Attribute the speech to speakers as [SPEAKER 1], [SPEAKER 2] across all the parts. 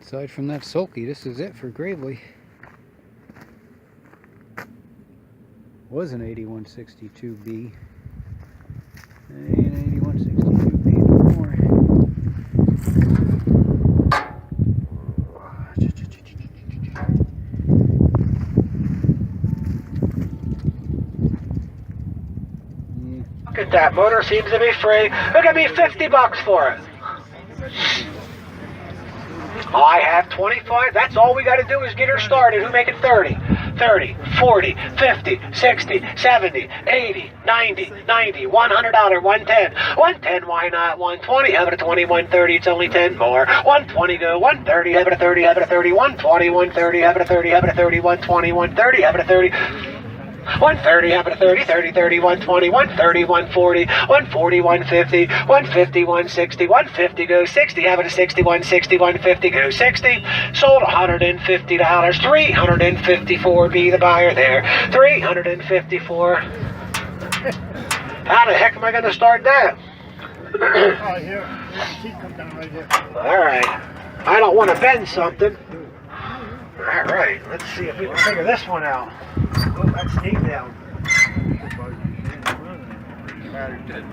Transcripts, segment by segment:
[SPEAKER 1] Aside from that sulky, this is it for Gravely. Was an 8162B. And 8162B no more.
[SPEAKER 2] Look at that, motor seems to be free. Look at me, 50 bucks for it. I have 25. That's all we got to do is get her started. Who make it 30? 30, 40, 50, 60, 70, 80, 90, 90, $100, 110. 110, why not? 120, have it a 20, 130, it's only 10 more. 120 go, 130, have it a 30, have it a 30, 120, 130, have it a 30, have it a 30, 120, 130, have it a 30. 130, have it a 30, 30, 30, 120, 130, 140, 140, 150, 150, 160, 150 goes 60, have it a 60, 160, 150 goes 60, sold $150, 354, be the buyer there, 354. How the heck am I going to start that?
[SPEAKER 3] Oh, here. The seat comes down right here.
[SPEAKER 2] All right. I don't want to bend something. All right, let's see if we can figure this one out. Oh, that's deep down.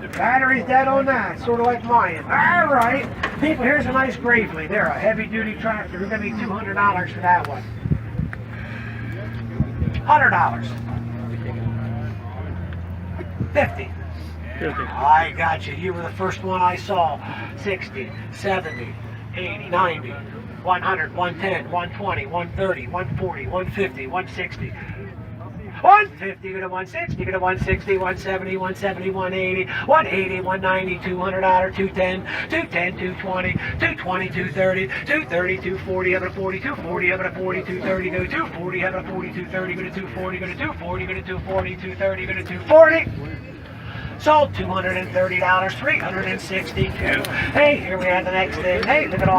[SPEAKER 2] The battery's dead on that, sort of like mine. All right, people, here's a nice Gravely. They're a heavy-duty tractor. We're going to be $200 for that one. $100. 50. I got you. You were the first one I saw. 60, 70, 80, 90, 100, 110, 120, 130, 140, 150, 160. 150, go to 160, go to 160, 170, 170, 180, 180, 190, $200, 210, 210, 220, 220, 230, 230, 240, have it a 40, 240, have it a 40, 230, go to 240, have it a 40, 230, go to 240, go to 240, go to 240, 230, go to 240. Sold $230, 362. Hey, here we have the next thing. Hey, look at all.